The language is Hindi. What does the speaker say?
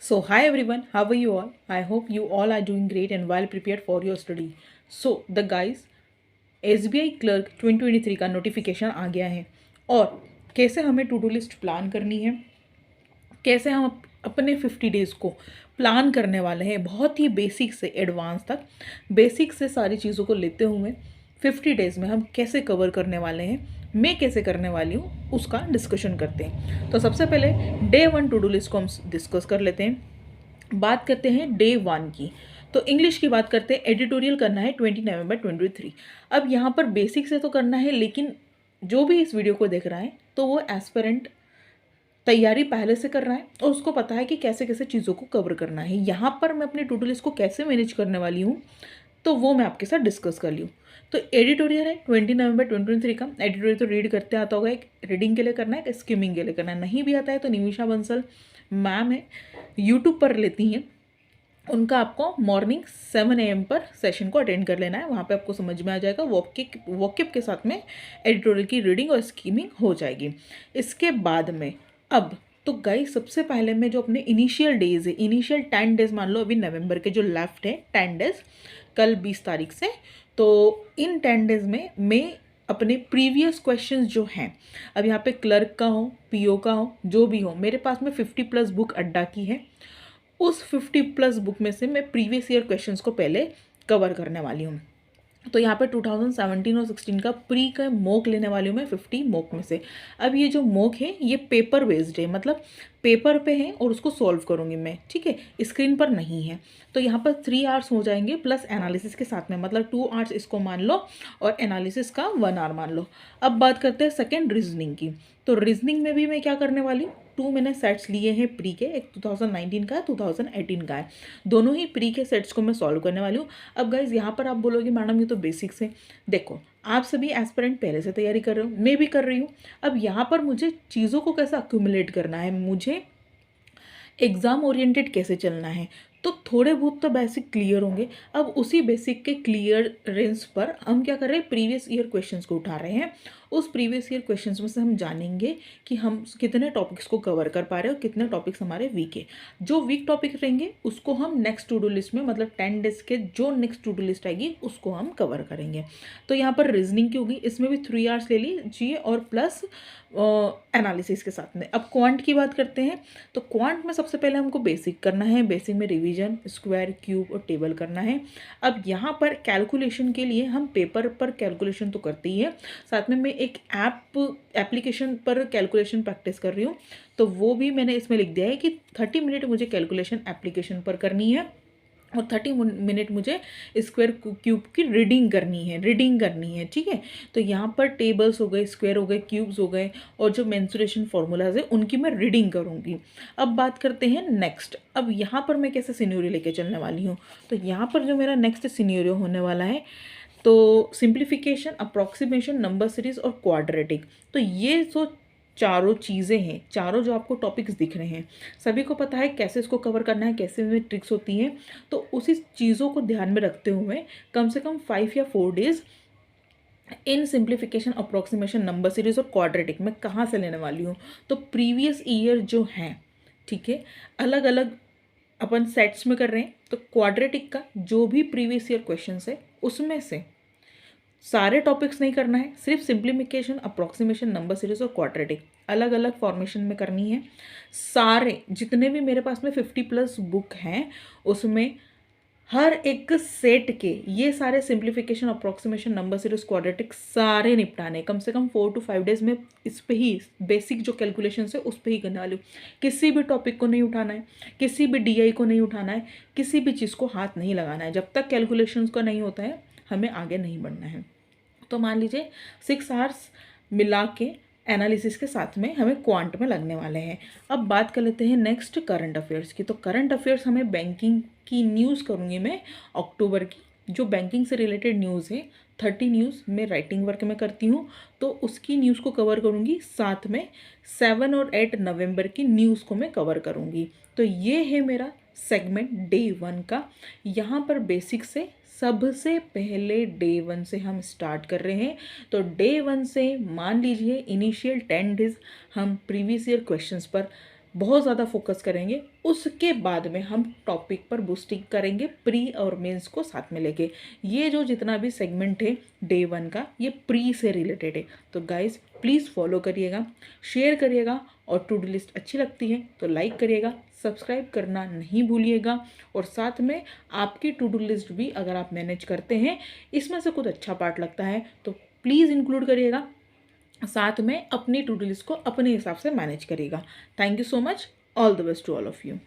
So, hi everyone, how are you all? I hope you all are doing great and well prepared for your study. So, the guys, SBI clerk 2023 का नोटिफिकेशन आ गया है और कैसे हमें टू डू लिस्ट प्लान करनी है, कैसे हम अपने 50 डेज़ को प्लान करने वाले हैं, बहुत ही बेसिक से एडवांस तक, बेसिक से सारी चीज़ों को लेते हुए 50 डेज़ में हम कैसे कवर करने वाले हैं, मैं कैसे करने वाली हूँ, उसका डिस्कशन करते हैं। तो सबसे पहले डे 1 टू डू लिस्ट को हम डिस्कस कर लेते हैं। बात करते हैं डे 1 की। तो इंग्लिश की बात करते हैं, एडिटोरियल करना है 20 नवंबर 2023। अब यहाँ पर बेसिक से तो करना है, लेकिन जो भी इस वीडियो को देख रहा है तो वो एस्पिरेंट तैयारी पहले से कर रहा है और उसको पता है कि कैसे कैसे चीज़ों को कवर करना है। यहाँ पर मैं अपनी टू डू लिस्ट को कैसे मैनेज करने वाली हूँ, तो वो मैं आपके साथ डिस्कस कर ली हूँ। तो एडिटोरियल है 20 नवंबर 2023 का। एडिटोरियल तो रीड करते आता होगा, एक रीडिंग के लिए करना है, एक स्किमिंग के लिए करना है। नहीं भी आता है तो निमिषा बंसल मैम है, यूट्यूब पर लेती हैं, उनका आपको मॉर्निंग 7 AM पर सेशन को अटेंड कर लेना है। वहाँ पे आपको समझ में आ जाएगा, वॉकिप के साथ में एडिटोरियल की रीडिंग और स्कीमिंग हो जाएगी। इसके बाद में अब तो गाइस, सबसे पहले मैं जो अपने इनिशियल डेज है, इनिशियल 10 डेज मान लो अभी नवंबर के जो लेफ्ट है 10 डेज, कल 20 तारीख से, तो इन 10 डेज में मैं अपने प्रीवियस क्वेश्चंस जो हैं, अब यहाँ पे क्लर्क का हो, पीओ का हो, जो भी हो, मेरे पास में 50+ बुक अड्डा की है। उस 50+ बुक में से मैं प्रीवियस ईयर क्वेश्चंस को पहले कवर करने वाली हूँ। तो यहाँ पे 2017 और 16 का प्री का मॉक लेने वाली हूँ मैं 50 मॉक में से। अब ये जो मॉक है ये पेपर बेस्ड है, मतलब पेपर पे है और उसको सॉल्व करूँगी मैं, ठीक है, स्क्रीन पर नहीं है। तो यहाँ पर 3 आवर्स हो जाएंगे प्लस एनालिसिस के साथ में, मतलब 2 आवर्स इसको मान लो और एनालिसिस का 1 आवर मान लो। अब बात करते हैं सेकेंड रीजनिंग की। तो रीजनिंग में भी मैं क्या करने वाली हूँ, 2 मैंने सेट्स लिए हैं प्री के, एक 2019 का है, 2018 का है। दोनों ही प्री के सेट्स को मैं सॉल्व करने वाली हूँ। अब गाइज यहाँ पर आप बोलोगे मैडम ये तो बेसिक्स है। देखो, आप सभी एस्पिरेंट पहले से तैयारी कर रहे हो, मैं भी कर रही हूँ। अब यहाँ पर मुझे चीज़ों को कैसे अक्यूमुलेट करना है, मुझे एग्ज़ाम ओरिएंटेड कैसे चलना है, तो थोड़े बहुत तो बेसिक क्लियर होंगे। अब उसी बेसिक के क्लियरेंस पर हम क्या कर रहे हैं, प्रीवियस ईयर क्वेश्चंस को उठा रहे हैं। उस प्रीवियस ईयर क्वेश्चंस में से हम जानेंगे कि हम कितने टॉपिक्स को कवर कर पा रहे हैं और कितने टॉपिक्स हमारे वीक है। जो वीक टॉपिक रहेंगे उसको हम नेक्स्ट टू डू लिस्ट में, मतलब 10 डेज के जो नेक्स्ट टू डू लिस्ट आएगी उसको हम कवर करेंगे। तो यहाँ पर रीजनिंग की होगी, इसमें भी 3 आवर्स ले लीजिए और प्लस एनालिसिस के साथ में। अब क्वांट की बात करते हैं। तो क्वांट में सबसे पहले हमको बेसिक करना है, बेसिक में रिवीजन, स्क्वायर, क्यूब और टेबल करना है। अब यहाँ पर कैलकुलेशन के लिए हम पेपर पर कैलकुलेशन तो करते ही है, साथ में मैं एक एप्लीकेशन पर कैलकुलेशन प्रैक्टिस कर रही हूँ। तो वो भी मैंने इसमें लिख दिया है कि 30 मिनट मुझे कैलकुलेशन एप्लीकेशन पर करनी है और 30 मिनट मुझे स्क्वायर क्यूब की रीडिंग करनी है, ठीक है। तो यहाँ पर टेबल्स हो गए, स्क्वायर हो गए, क्यूब्स हो गए और जो मेंसुरेशन फॉर्मूलाज है उनकी मैं रीडिंग करूँगी। अब बात करते हैं नेक्स्ट। अब यहाँ पर मैं कैसे सिनेरियो लेके चलने वाली हूँ, तो यहाँ पर जो मेरा नेक्स्ट सिनेरियो होने वाला है, तो सिंप्लीफिकेशन, अप्रॉक्सीमेशन, नंबर सीरीज और क्वाड्रेटिक। तो ये जो चारों चीज़ें हैं, चारों जो आपको टॉपिक्स दिख रहे हैं, सभी को पता है कैसे इसको कवर करना है, कैसे में ट्रिक्स होती हैं। तो उसी चीज़ों को ध्यान में रखते हुए कम से कम 5 या 4 days in simplification, approximation, number series और क्वाड्रेटिक में कहाँ से लेने वाली हूँ। तो प्रीवियस ईयर जो हैं, ठीक है, अलग अलग अपन सेट्स में कर रहे हैं। तो क्वाड्रेटिक का जो भी प्रीवियस ईयर क्वेश्चन है उसमें से सारे टॉपिक्स नहीं करना है, सिर्फ सिंप्लीफिकेशन, अप्रॉक्सीमेशन, नंबर सीरीज और क्वाड्रेटिक अलग अलग फॉर्मेशन में करनी है। सारे जितने भी मेरे पास में 50+ बुक हैं उसमें हर एक सेट के ये सारे simplification, approximation, number series, quadratic सारे निपटाने, कम से कम 4 to 5 डेज में इस पे ही बेसिक जो कैलकुलेशन है उस पे ही करने वाली हूँ। किसी भी टॉपिक को नहीं उठाना है, किसी भी DI को नहीं उठाना है, किसी भी चीज़ को हाथ नहीं लगाना है। जब तक कैलकुलेशंस का नहीं होता है हमें आगे नहीं बढ़ना है। तो मान लीजिए 6 आवर्स मिला के एनालिसिस के साथ में हमें क्वांट में लगने वाले हैं। अब बात कर लेते हैं नेक्स्ट करंट अफेयर्स की। तो करंट अफेयर्स हमें बैंकिंग की न्यूज़ करूँगी मैं अक्टूबर की, जो बैंकिंग से रिलेटेड न्यूज़ है। 30 न्यूज़ में राइटिंग वर्क में करती हूँ तो उसकी न्यूज़ को कवर करूँगी, साथ में 7 और 8 नवंबर की न्यूज़ को मैं कवर करूँगी। तो ये है मेरा सेगमेंट डे 1 का। यहाँ पर बेसिक से सबसे पहले डे 1 से हम स्टार्ट कर रहे हैं। तो डे 1 से मान लीजिए इनिशियल 10 डेज हम प्रीवियस ईयर क्वेश्चंस पर बहुत ज़्यादा फोकस करेंगे। उसके बाद में हम टॉपिक पर बूस्टिंग करेंगे प्री और मेंस को साथ में लेके। ये जो जितना भी सेगमेंट है डे 1 का, ये प्री से रिलेटेड है। तो गाइज प्लीज़ फॉलो करिएगा, शेयर करिएगा, और टू डू लिस्ट अच्छी लगती है तो लाइक करिएगा, सब्सक्राइब करना नहीं भूलिएगा। और साथ में आपकी टू डू लिस्ट भी अगर आप मैनेज करते हैं, इसमें से कुछ अच्छा पार्ट लगता है तो प्लीज़ इंक्लूड करिएगा, साथ में अपनी टू डू लिस्ट को अपने हिसाब से मैनेज करिएगा। Thank you so much, all the best to all of you.